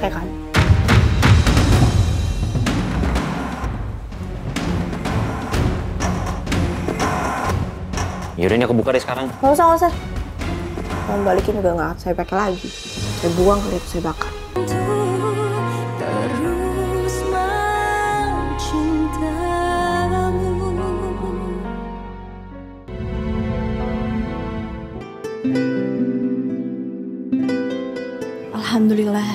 ya kan? Yaudah ini aku buka deh sekarang. Nggak usah. Mau balikin juga nggak saya pakai lagi. Saya buang kali itu, saya bakar. Terus mencintamu. Alhamdulillah,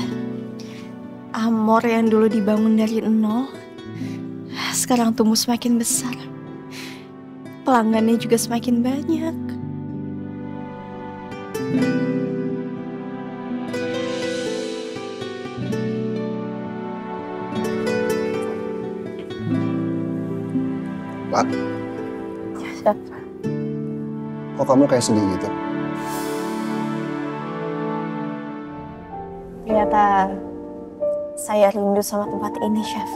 Amor yang dulu dibangun dari nol, sekarang tumbuh semakin besar. Pelanggannya juga semakin banyak. Pak, Chef. kok kamu kayak sedih gitu? Ternyata saya rindu sama tempat ini, Chef.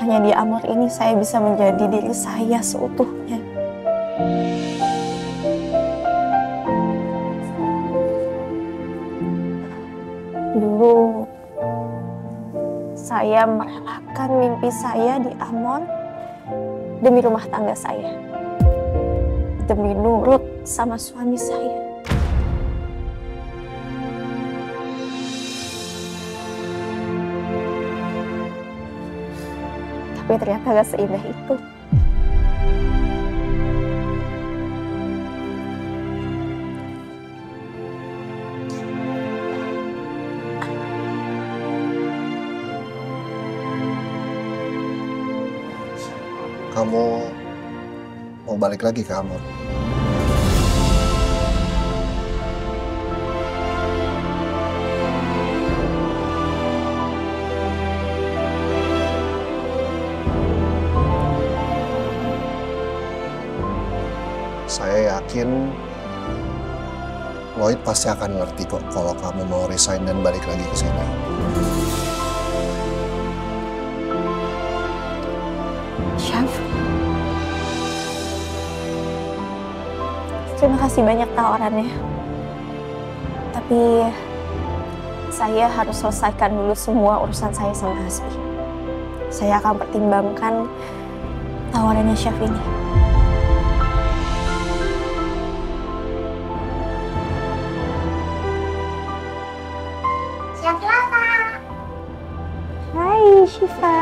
Hanya di Amor ini saya bisa menjadi diri saya seutuhnya. Dulu saya merelakan mimpi saya di Amor demi rumah tangga saya, demi nurut sama suami saya. Tapi ternyata gak seindah itu. Kamu mau balik lagi ke Amor? Saya yakin Lloyd pasti akan ngerti kok kalau kamu mau resign dan balik lagi ke sini. Chef, terima kasih banyak tawarannya. Tapi saya harus selesaikan dulu semua urusan saya sama Hasbi. Saya akan pertimbangkan tawarannya Chef ini. Chef Lala. Hai Syifa.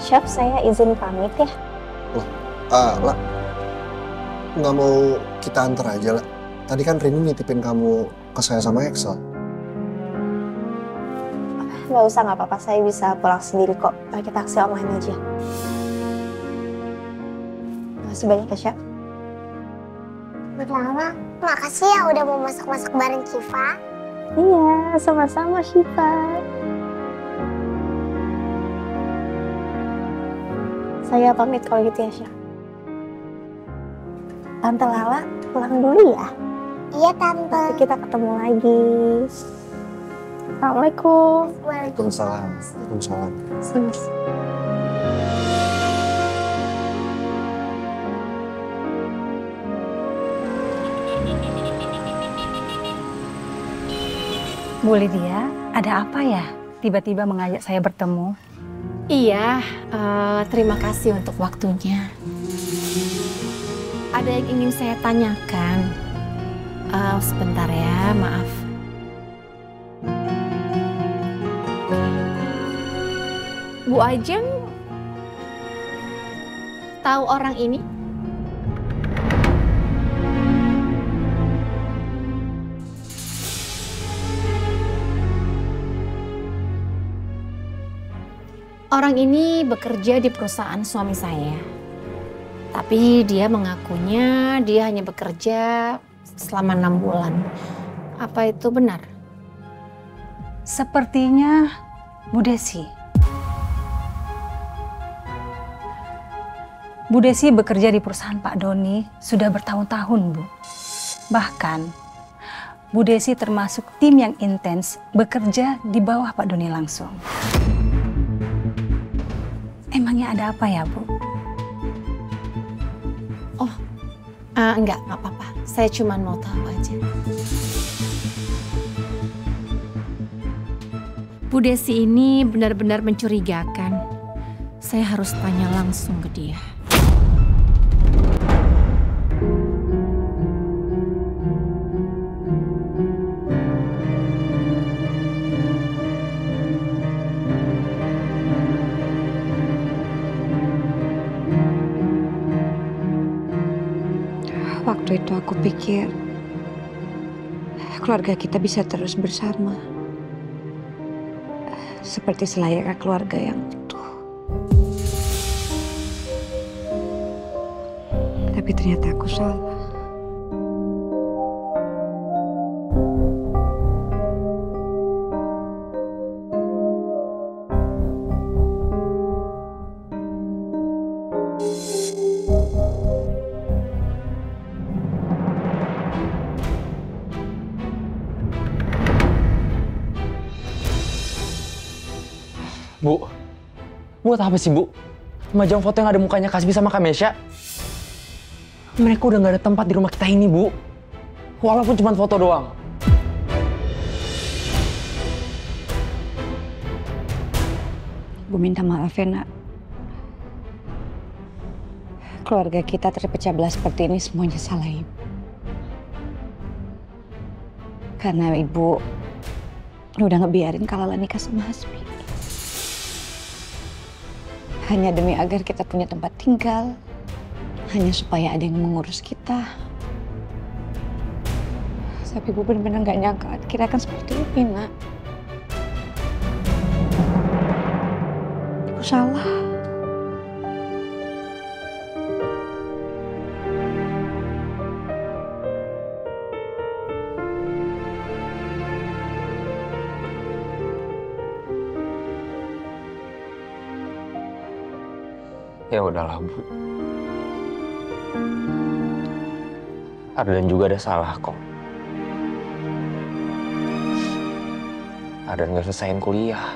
Chef, saya izin pamit ya. Lah, nggak mau kita antar aja lah. Tadi kan Rini nitipin kamu ke saya sama Excel. Nggak usah, nggak apa-apa. Saya bisa pulang sendiri kok. Pakai taksi online aja. Makasih banyak ya, Chef. Lala, makasih ya udah mau masak-masak bareng Syifa. Iya, sama-sama Syifa. Saya pamit kalau gitu ya, Chef. Tante Lala pulang dulu ya. Iya, Tante. Nanti kita ketemu lagi. Assalamualaikum. Waalaikumsalam. Waalaikumsalam. Bu Lydia, ada apa ya? Tiba-tiba mengajak saya bertemu. Iya, terima kasih untuk waktunya. Ada yang ingin saya tanyakan. Sebentar ya, maaf. Bu Ajeng tahu orang ini? Orang ini bekerja di perusahaan suami saya. Tapi dia mengakunya dia hanya bekerja selama 6 bulan. Apa itu benar? Sepertinya Bu Desi. Bu Desi bekerja di perusahaan Pak Doni sudah bertahun-tahun, Bu. Bahkan, Bu Desi termasuk tim yang intens bekerja di bawah Pak Doni langsung. Emangnya ada apa ya, Bu? Enggak apa-apa. Saya cuma mau tahu aja. Bu Desi ini benar-benar mencurigakan. Saya harus tanya langsung ke dia. Waktu itu aku pikir keluarga kita bisa terus bersama. Seperti selayaknya keluarga yang utuh. Tapi ternyata aku salah. Bu, buat apa sih Bu? Memajang foto yang ada mukanya Kasbi sama Kamesha? Mereka udah gak ada tempat di rumah kita ini, Bu. Walaupun cuma foto doang. Gue minta maaf ya, Nak. Keluarga kita terpecah belah seperti ini semuanya salah Ibu. Karena Ibu udah ngebiarin Kalala nikah sama Hasbi. Hanya demi agar kita punya tempat tinggal. Hanya supaya ada yang mengurus kita. Tapi Ibu benar-benar gak nyangka kira akan seperti ini, Nak. Ibu salah. Ya udahlah, Bu. Ardan juga ada salah kok. Ardan gak selesaiin kuliah.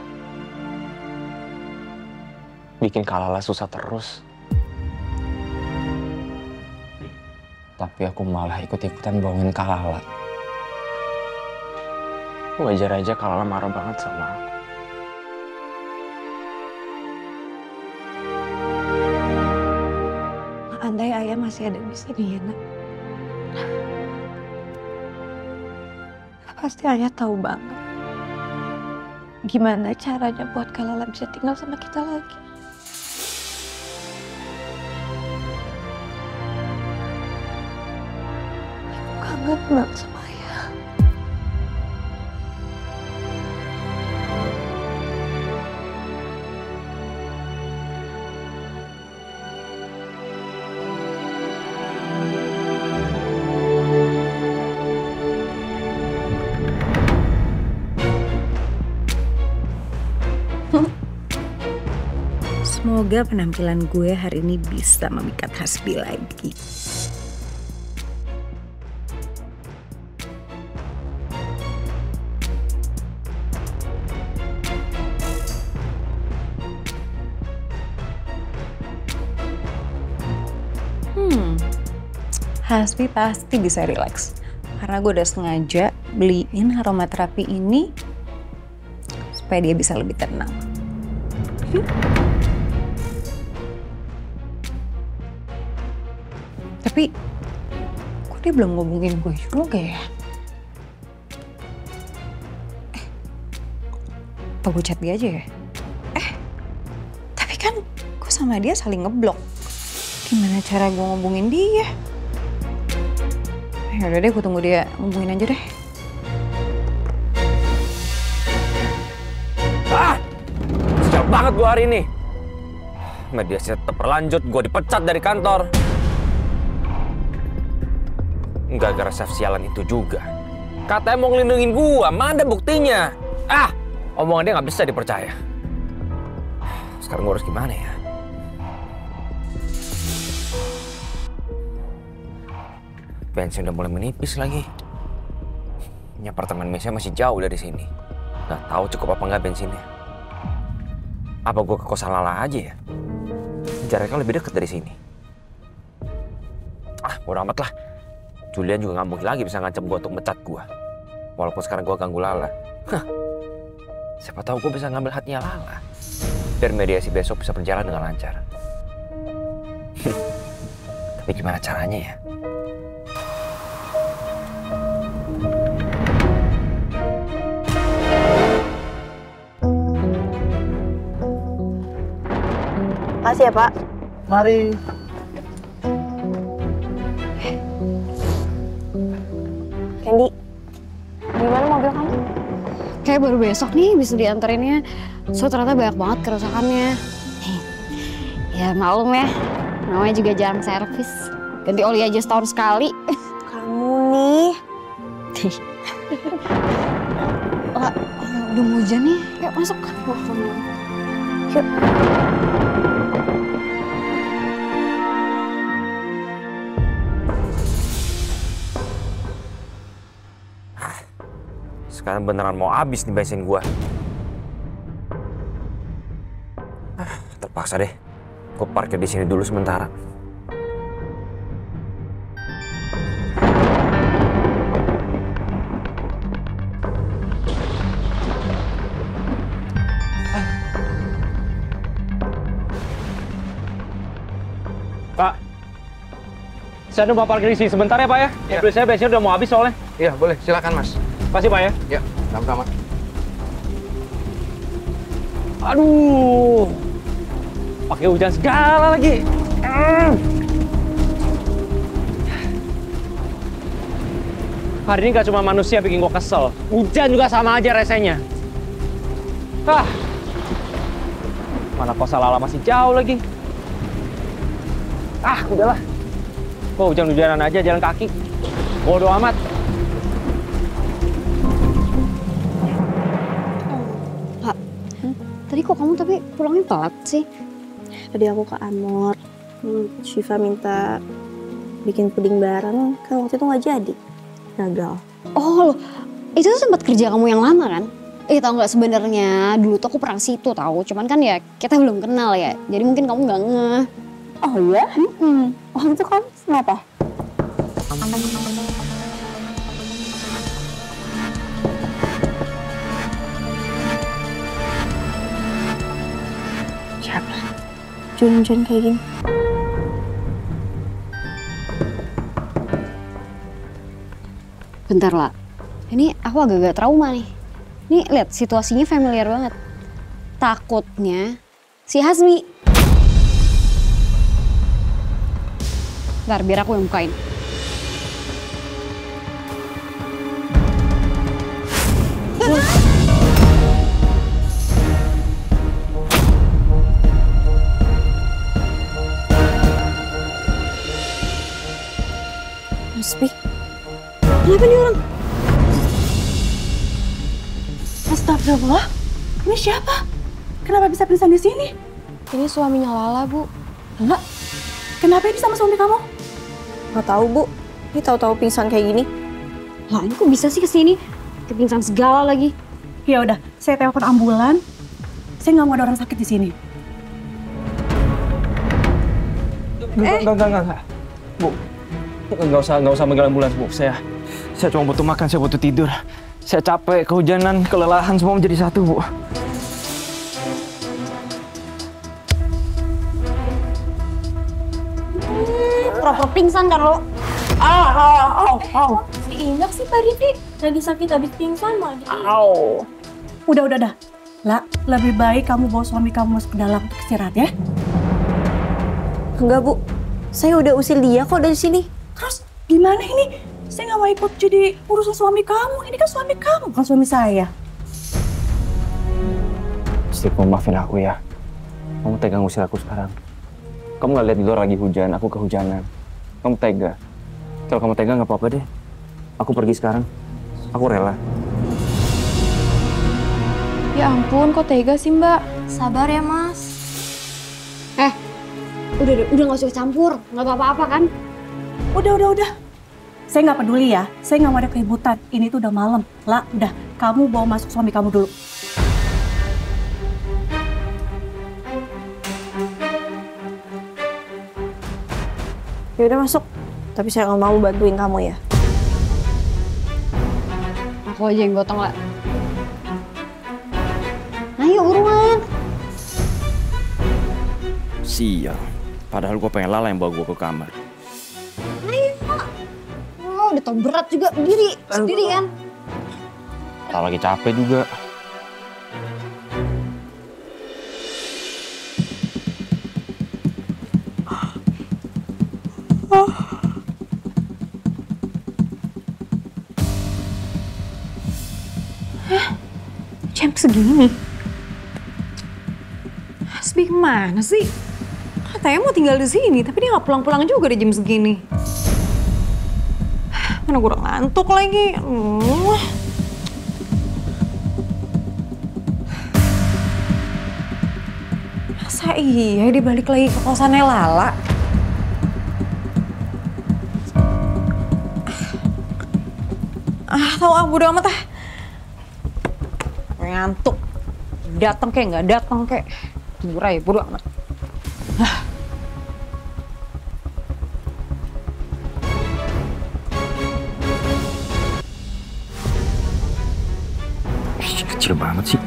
Bikin Kalala susah terus. Tapi aku malah ikut-ikutan bohongin Kalala. Wajar aja Kalala marah banget sama aku. Andai Ayah masih ada di sini ya, Nak. Pasti Ayah tahu banget gimana caranya buat Kalala bisa tinggal sama kita lagi. Ibu kangen banget sama Ayah. Semoga penampilan gue hari ini bisa memikat Hasbi lagi. Hasbi pasti bisa rileks. Karena gue udah sengaja beliin aromaterapi ini supaya dia bisa lebih tenang. Tapi, kok dia belum ngomongin gue juga ya? Apa gue chat dia aja ya? Tapi kan gue sama dia saling ngeblok. Gimana cara gue ngomongin dia? Yaudah deh, gue tunggu dia ngomongin aja deh. Sial banget gue hari ini. Media tetap berlanjut, gue dipecat dari kantor. Nggak gara chef sialan itu juga. Katanya mau ngelindungin gua, mana buktinya? Omongan dia nggak bisa dipercaya. Sekarang gua harus gimana ya? Bensin udah mulai menipis lagi. Ini apartemen Mesya masih jauh dari sini. Nggak tahu cukup apa nggak bensinnya. Apa gua ke kosan Lala aja ya? Jaraknya lebih dekat dari sini. Bodo amat lah. Julian juga nggak mungkin lagi bisa ngancam gue untuk mecat gue. Walaupun sekarang gue ganggu Lala. Hah. Siapa tahu gue bisa ngambil hatinya Lala. Biar mediasi besok bisa berjalan dengan lancar. Tapi gimana caranya ya? Makasih ya, Pak. Mari. Candy, gimana mobil kamu? Kayak baru besok nih bisa dianterinnya. So ternyata banyak banget kerusakannya. Ya maklum ya, namanya juga jarang servis. Ganti oli aja setahun sekali. Kamu nih. Lah, udah mau hujan nih. Yuk masuk. Yuk. Sekarang beneran mau habis nih bensin gue. Terpaksa deh. Gue parkir di sini dulu sementara. Pak, saya coba parkir di sini sebentar ya Pak ya. Mobil saya bensin udah mau habis soalnya. Iya boleh, silakan Mas. Makasih Pak ya. Ya, sama-sama. Aduh, pakai hujan segala lagi. Hari ini gak cuma manusia bikin gua kesel, hujan juga sama aja resenya. Mana kosa Lala masih jauh lagi. Udahlah. Gua hujan-hujanan aja jalan kaki. Bodo amat. Tadi kok kamu tapi pulangnya telat sih? Tadi aku ke Amor. Syifa minta bikin puding bareng, kan waktu itu nggak jadi. Gagal. Oh, itu tuh tempat kerja kamu yang lama kan? Tahu nggak sebenarnya dulu tuh aku pernah situ tahu, cuman kan ya kita belum kenal ya, jadi mungkin kamu nggak ngeh. Oh iya? Waktu itu kamu kenapa? Siapa? Hujan-hujan kayak gini. Bentar lah, ini aku agak-agak trauma nih. Nih lihat situasinya familiar banget. Takutnya si Hasbi. Bentar, biar aku yang bukain. Hasbi? Kenapa nih orang? Astagfirullah, ini siapa? Kenapa bisa pingsan di sini? Ini suaminya Lala, Bu. Enggak, kenapa ini sama suami kamu? Nggak tahu, Bu. Ini tahu-tahu pingsan kayak gini. Lah, ini kok bisa sih kesini? Kepingsan segala lagi. Ya udah, saya telepon ambulan. Saya nggak mau ada orang sakit di sini. Enggak. Bu, nggak usah manggil ambulans, Bu. Saya cuma butuh makan, saya butuh tidur. Saya capek, kehujanan, kelelahan, semua menjadi satu, Bu. Pura-pura pingsan kan lo? Ingat sih Pak Rifki, lagi sakit habis pingsan malah. Udah. Lah, lebih baik kamu bawa suami kamu masuk ke dalam untuk istirahat ya. Enggak, Bu. Saya udah usir dia kok dari sini. Terus gimana ini? Saya nggak mau ikut jadi urusan suami kamu. Ini kan suami kamu, bukan suami saya. Steve, maafin aku ya. Kamu tega ngusir aku sekarang. Kamu nggak lihat di luar lagi hujan, aku kehujanan. Kamu tega. Kalau kamu tega nggak apa-apa deh. Aku pergi sekarang. Aku rela. Ya ampun, kok tega sih Mbak? Sabar ya Mas. Udah nggak usah campur. Nggak apa-apa kan? Udah. Saya nggak peduli ya. Saya nggak mau ada keributan. Ini tuh udah malam. Lah, udah. Kamu bawa masuk suami kamu dulu. Ya udah masuk. Tapi saya nggak mau bantuin kamu ya. Aku aja yang gotong lah. Ayo buruan. Sial. Padahal gue pengen Lala yang bawa gue ke kamar. Ayo. Oh, udah tau berat juga berdiri. Sendiri kan? Lala lagi capek juga. Jam segini? Hasbi kemana sih? Katanya mau tinggal di sini, tapi dia nggak pulang-pulang juga di jam segini. Mana gue udah ngantuk lagi. Masa iya dia balik lagi ke kosannya Lala? Tahu bodo amat ah. Ngantuk. Datang kayak nggak datang kayak. Tidur aja bodo amat. Kecil banget sih.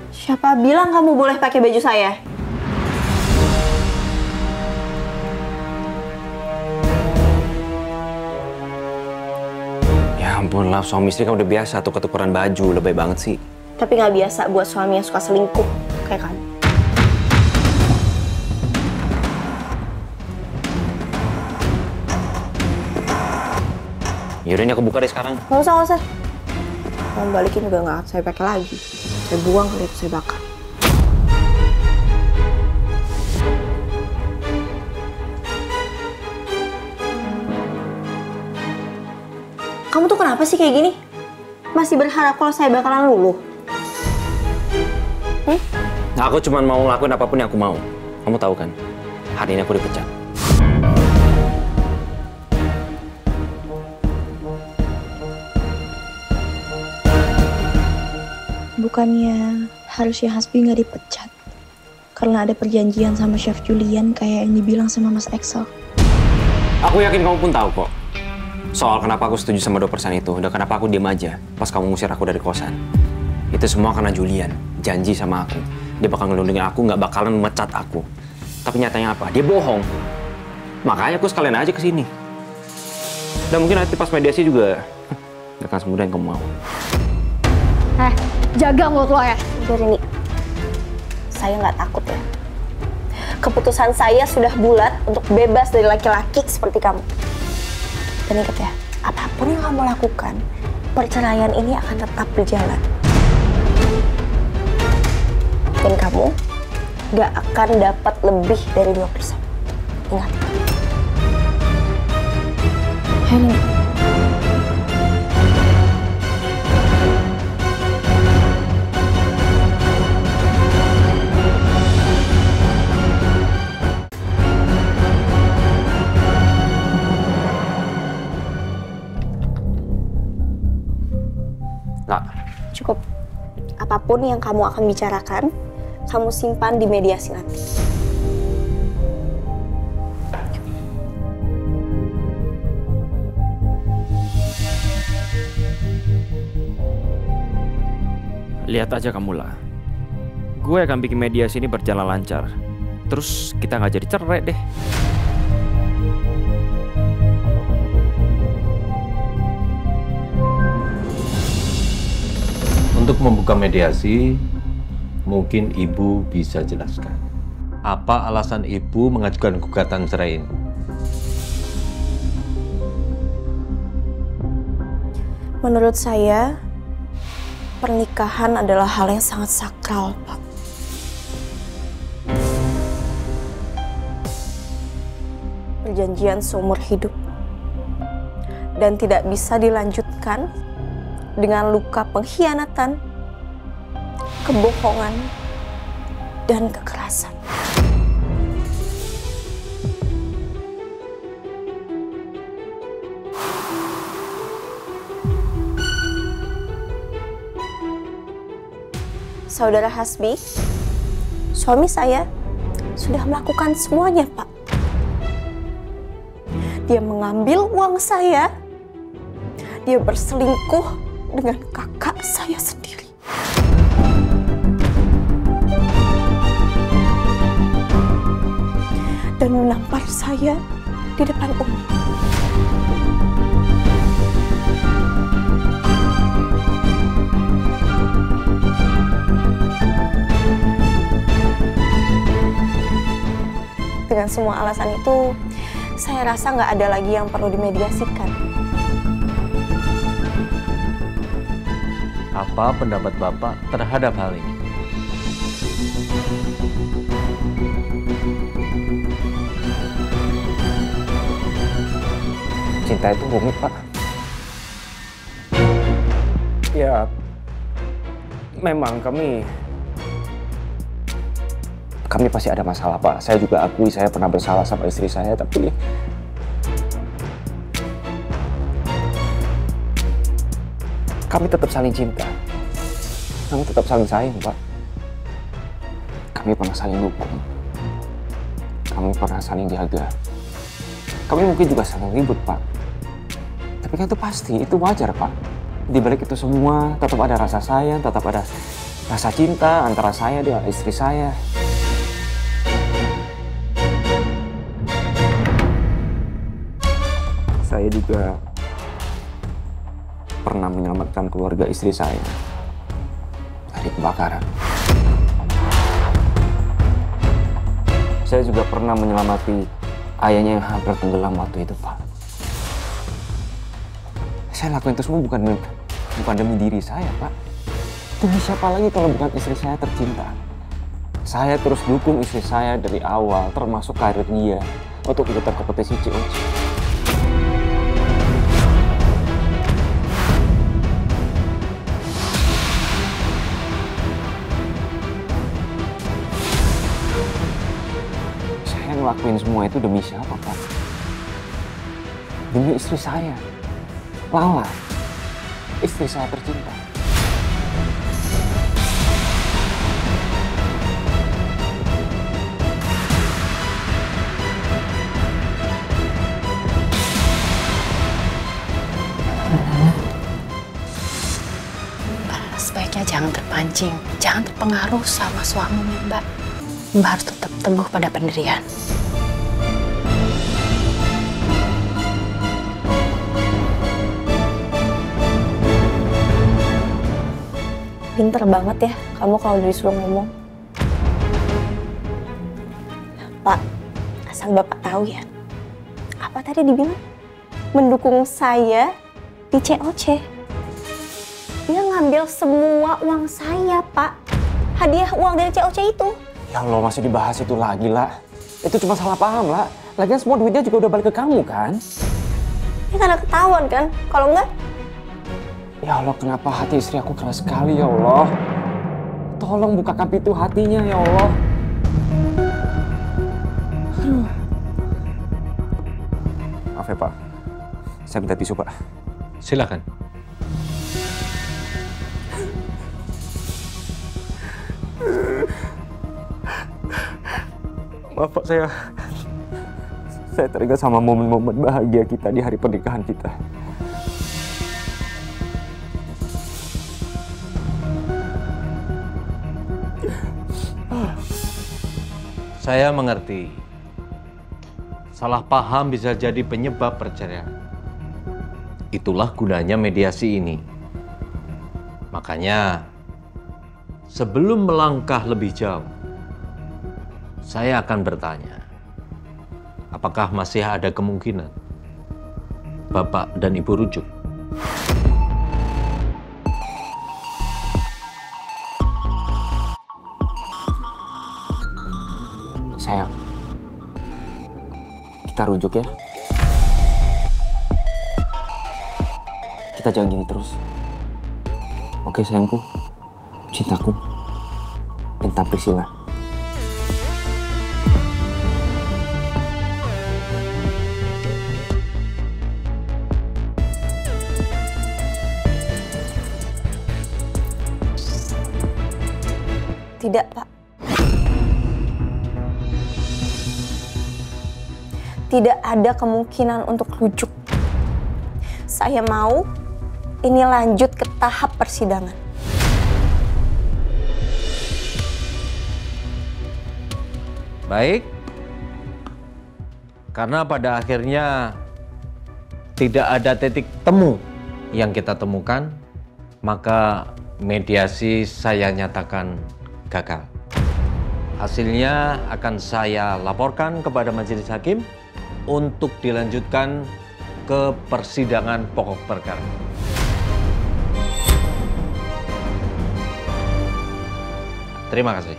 Siapa bilang kamu boleh pakai baju saya? Ya ampun lah, suami istri kan udah biasa tuh ketukeran baju, lebay banget sih. Tapi nggak biasa buat suami yang suka selingkuh kayak kamu. Yaudah ini aku buka deh sekarang. Nggak usah. Kamu balikin juga nggak saya pakai lagi. Saya buang kali itu saya bakar. Kamu tuh kenapa sih kayak gini? Masih berharap kalau saya bakalan luluh? Nah, aku cuma mau ngelakuin apapun yang aku mau. Kamu tahu kan, hari ini aku dipecat. Bukannya harusnya Hasbi nggak dipecat? Karena ada perjanjian sama Chef Julian kayak yang dibilang sama Mas Excel. Aku yakin kamu pun tahu kok. Soal kenapa aku setuju sama 2% itu, dan kenapa aku diam aja pas kamu ngusir aku dari kosan. Itu semua karena Julian janji sama aku. Dia bakal ngelindungin aku, nggak bakalan memecat aku. Tapi nyatanya apa? Dia bohong. Makanya aku sekalian aja kesini. Dan mungkin nanti pas mediasi juga nggak akan semudah yang kamu mau. Jaga mulut lo ya. Udah Rini, saya nggak takut ya. Keputusan saya sudah bulat untuk bebas dari laki-laki seperti kamu. Dan ingat ya, apapun yang kamu lakukan, perceraian ini akan tetap berjalan. Dan kamu nggak akan dapat lebih dari 2%. Ingat. Hai Rini. Cukup. Apapun yang kamu akan bicarakan, kamu simpan di mediasi nanti. Lihat aja kamu lah. Gue akan bikin mediasi ini berjalan lancar. Terus kita nggak jadi cerai deh. Untuk membuka mediasi, mungkin Ibu bisa jelaskan. Apa alasan Ibu mengajukan gugatan cerai ini? Menurut saya, pernikahan adalah hal yang sangat sakral, Pak. Perjanjian seumur hidup. Dan tidak bisa dilanjutkan dengan luka pengkhianatan, kebohongan, dan kekerasan. Saudara Hasbi, suami saya sudah melakukan semuanya, Pak. Dia mengambil uang saya, dia berselingkuh dengan kakak saya sendiri. Dan menampar saya di depan umum. Dengan semua alasan itu, saya rasa nggak ada lagi yang perlu dimediasikan. Apa pendapat Bapak terhadap hal ini? Cinta itu rumit, Pak. Ya, memang kami pasti ada masalah, Pak. Saya juga akui saya pernah bersalah sama istri saya, tapi kami tetap saling cinta. Kami tetap saling sayang, Pak. Kami pernah saling dukung. Kami pernah saling jaga. Kami mungkin juga saling ribut, Pak. Tapi kan itu pasti, itu wajar, Pak. Di balik itu semua tetap ada rasa sayang, tetap ada rasa cinta antara saya dan istri saya. Saya juga pernah menyelamatkan keluarga istri saya dari kebakaran. Saya juga pernah menyelamati ayahnya yang hampir tenggelam waktu itu, Pak. Saya lakuin itu semua bukan demi diri saya, Pak. Demi siapa lagi kalau bukan istri saya tercinta. Saya terus dukung istri saya dari awal, termasuk karir dia untuk ikutan kompetisi COC. Saya ngelakuin semua itu demi siapa, Pak? Demi istri saya, Lala, istri saya tercinta. Sebaiknya jangan terpancing, jangan terpengaruh sama suaminya, Mbak. Mbak harus tetap teguh pada pendirian. Pinter banget ya kamu kalau disuruh ngomong. Pak, asal Bapak tahu ya. Apa tadi dibilang? Mendukung saya di COC. Dia ngambil semua uang saya, Pak. Hadiah uang dari COC itu. Ya Allah, masih dibahas itu lagi, lah. Itu cuma salah paham, lah. Lagian semua duitnya juga udah balik ke kamu, kan? Ini karena ketahuan kan? Kalau enggak, ya Allah, kenapa hati istri aku keras sekali, ya Allah. Tolong bukakan pintu hatinya, ya Allah. Maaf ya, Pak. Saya minta tisu, Pak. Silakan. Maaf, Pak, saya teringat sama momen-momen bahagia kita di hari pernikahan kita. Saya mengerti. Salah paham bisa jadi penyebab perceraian. Itulah gunanya mediasi ini. Makanya, sebelum melangkah lebih jauh, saya akan bertanya, apakah masih ada kemungkinan Bapak dan Ibu rujuk? Sayang, kita rujuk ya. Kita jangan gini terus. Oke sayangku, cintaku, bintang Priscilla. Tidak, Pak. Tidak ada kemungkinan untuk rujuk. Saya mau ini lanjut ke tahap persidangan. Baik. Karena pada akhirnya tidak ada titik temu yang kita temukan, maka mediasi saya nyatakan gagal. Hasilnya akan saya laporkan kepada majelis hakim untuk dilanjutkan ke persidangan pokok perkara. Terima kasih.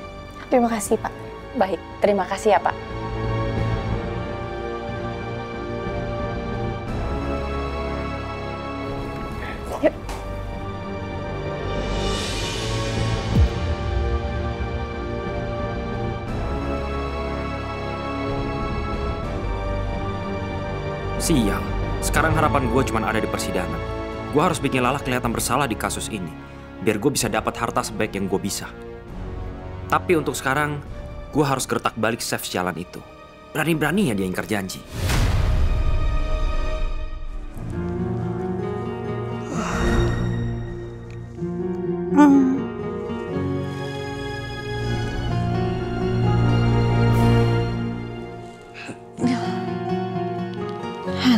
Terima kasih, Pak. Baik, terima kasih ya, Pak. Yuk. Sial, sekarang harapan gue cuma ada di persidangan. Gue harus bikin Lala kelihatan bersalah di kasus ini, biar gue bisa dapat harta sebaik yang gue bisa. Tapi untuk sekarang, gue harus gertak balik chef jalan itu. Berani-beraninya dia ingkar janji.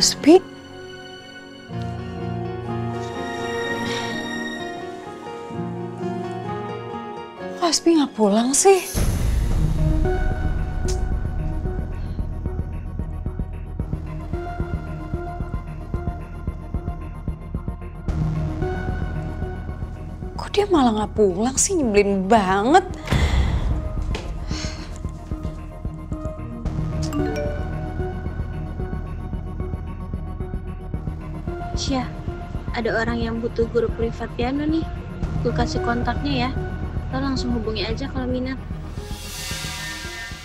Hasbi? Hasbi nggak pulang sih? Kok dia malah nggak pulang sih? Nyebelin banget. Syah, ada orang yang butuh guru privat piano nih. Gue kasih kontaknya ya. Lo langsung hubungi aja kalau minat.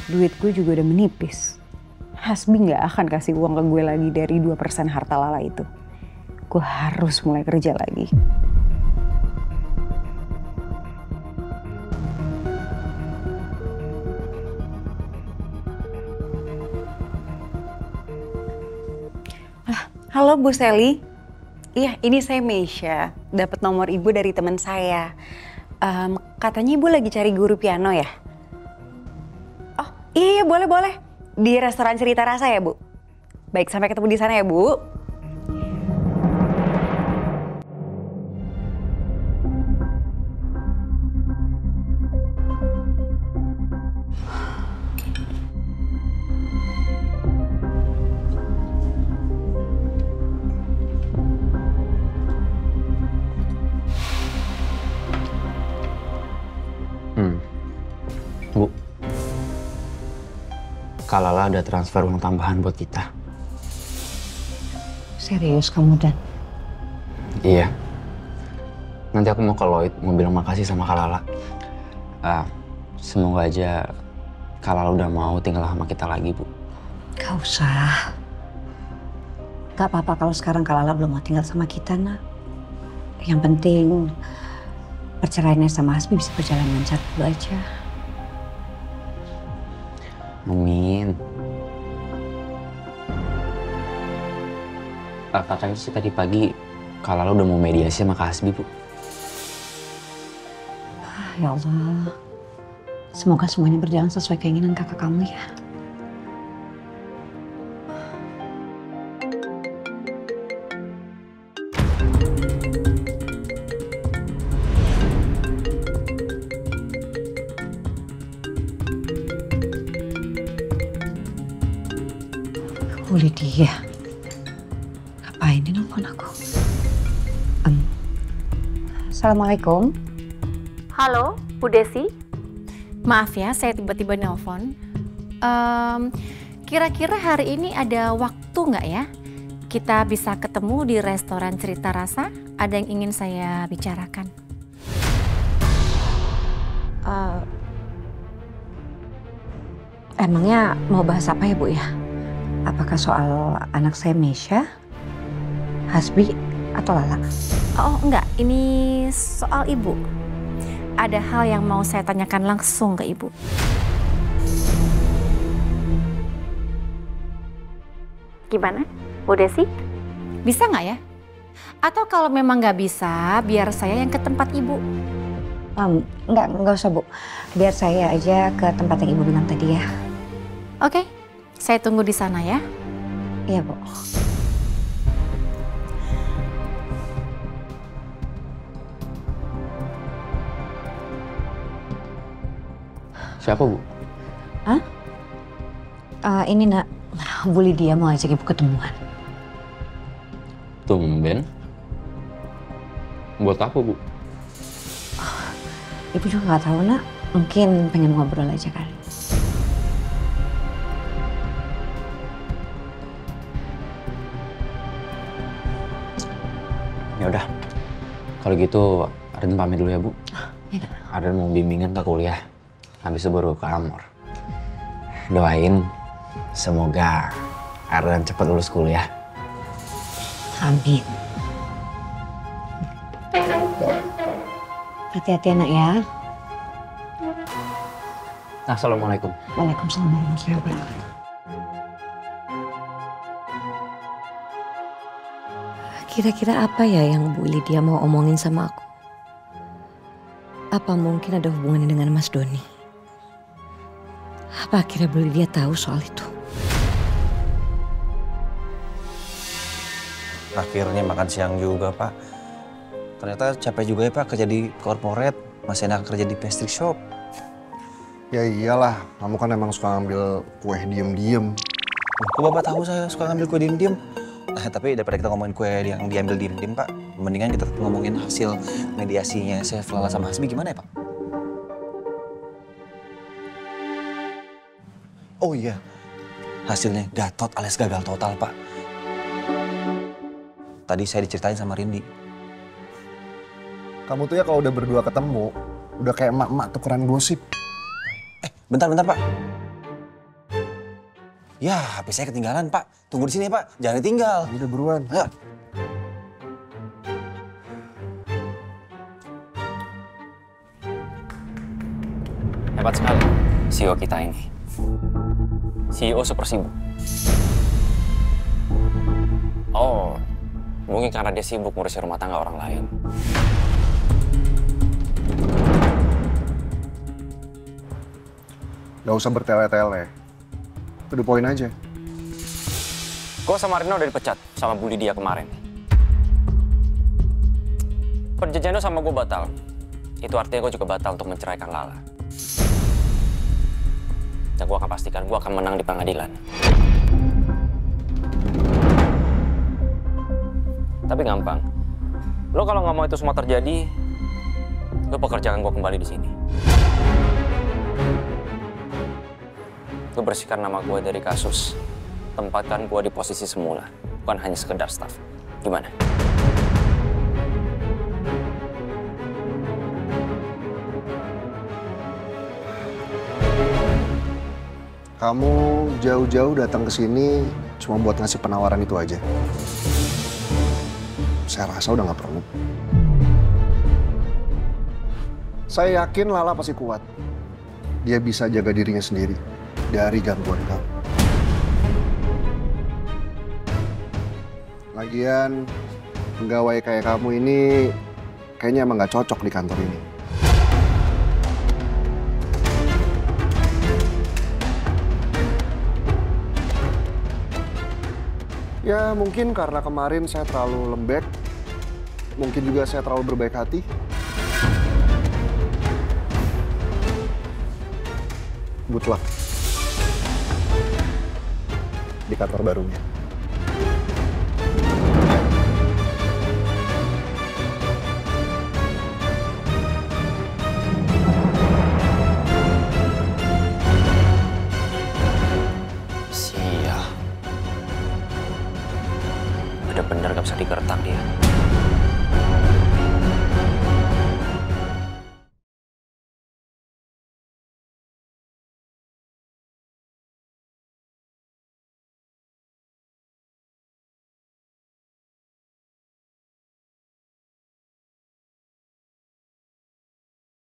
Duit gue juga udah menipis. Hasbi nggak akan kasih uang ke gue lagi dari 2% harta Lala itu. Gue harus mulai kerja lagi. Halo Bu Sally. Iya, ini saya Meisha. Dapat nomor ibu dari teman saya. Katanya ibu lagi cari guru piano ya? Oh iya boleh. Di restoran Cerita Rasa ya Bu? Baik, sampai ketemu di sana ya Bu. Bu, Kak Lala ada transfer uang tambahan buat kita. Serius kamu, Dan? Iya. Nanti aku mau ke Lloyd, mau bilang makasih sama Kak Lala. Semoga aja Kak Lala udah mau tinggal sama kita lagi, Bu. Gak usah. Gak apa-apa kalau sekarang Kak Lala belum mau tinggal sama kita, nak. Yang penting perceraiannya sama Hasbi bisa berjalan lancar dulu aja. Amin. Katanya sih tadi pagi Kak Lala udah mau mediasi sama Kak Hasbi, Bu. Ya Allah. Semoga semuanya berjalan sesuai keinginan kakak kamu ya. Lydia, ngapain dia nelfon aku? Assalamualaikum. Halo, Bu Desi. Maaf ya, saya tiba-tiba nelpon. Kira-kira hari ini ada waktu nggak ya? Kita bisa ketemu di restoran Cerita Rasa. Ada yang ingin saya bicarakan. Emangnya mau bahas apa ya, Bu ya? Apakah soal anak saya Meisha, Hasbi, atau Lala? Oh enggak, ini soal ibu. ada hal yang mau saya tanyakan langsung ke Ibu. Gimana, Bu Desi? Bisa nggak ya? Atau kalau memang nggak bisa, biar saya yang ke tempat Ibu. Nggak usah Bu. Biar saya aja ke tempat yang Ibu bilang tadi ya. Oke, saya tunggu di sana ya. Iya Bu. Siapa, Bu? Hah? Ini nak, Bu Lydia mau ajak Ibu ketemuan. Tumben. Buat apa, Bu? Ibu juga nggak tahu nak. Mungkin pengen ngobrol aja kali. Ya udah. Kalau gitu, Arden pamit dulu ya, Bu. Ya. Arden mau bimbingan ke kuliah. Habis itu baru ke Amor. Doain semoga Arden cepat lulus kuliah. Amin. Hati-hati anak ya. Assalamualaikum. Waalaikumsalam warahmatullahi wabarakatuh. Kira-kira apa ya yang Bu Lydia mau omongin sama aku? Apa mungkin ada hubungannya dengan Mas Doni? Apa akhirnya Bu Lydia tahu soal itu? Akhirnya makan siang juga, Pak. Ternyata capek juga ya, Pak, kerja di corporate. Masih enak kerja di pastry shop. Ya iyalah, kamu kan emang suka ngambil kue diem-diem. Kok Bapak tahu saya suka ngambil kue diem-diem? Tapi daripada kita ngomongin kue yang diambil diem-diem, Pak, mendingan kita ngomongin hasil mediasinya Chef Lala sama Hasbi gimana ya, Pak? Oh iya, hasilnya gatot alias gagal total, Pak. Tadi saya diceritain sama Rindy. Kamu tuh ya kalau udah berdua ketemu, udah kayak emak-emak tukeran gosip. Bentar, Pak. Ya, HP saya ketinggalan, Pak. Tunggu di sini ya, Pak. Jangan ditinggal. Udah buruan. Ya. Hebat sekali CEO kita ini. CEO super sibuk. Oh, mungkin karena dia sibuk ngurusin rumah tangga orang lain. Gak usah bertele-tele. To the point aja. Gue sama Rina udah dipecat sama Bu Lydia kemarin. Perjanjian lo sama gue batal. Itu artinya gue juga batal untuk menceraikan Lala. Dan gue akan pastikan gue akan menang di pengadilan. Tapi gampang. Lo kalau nggak mau itu semua terjadi, lo pekerjakan gue kembali di sini. Lo bersihkan nama gue dari kasus. Tempatkan gue di posisi semula, bukan hanya sekedar staff. Gimana? Kamu jauh-jauh datang ke sini cuma buat ngasih penawaran itu aja. Saya rasa udah nggak perlu. Saya yakin Lala pasti kuat. Dia bisa jaga dirinya sendiri dari gangguan kamu. Lagian, pegawai kayak kamu ini kayaknya emang nggak cocok di kantor ini. Ya mungkin karena kemarin saya terlalu lembek, mungkin juga saya terlalu berbaik hati. Good luck di kantor barunya.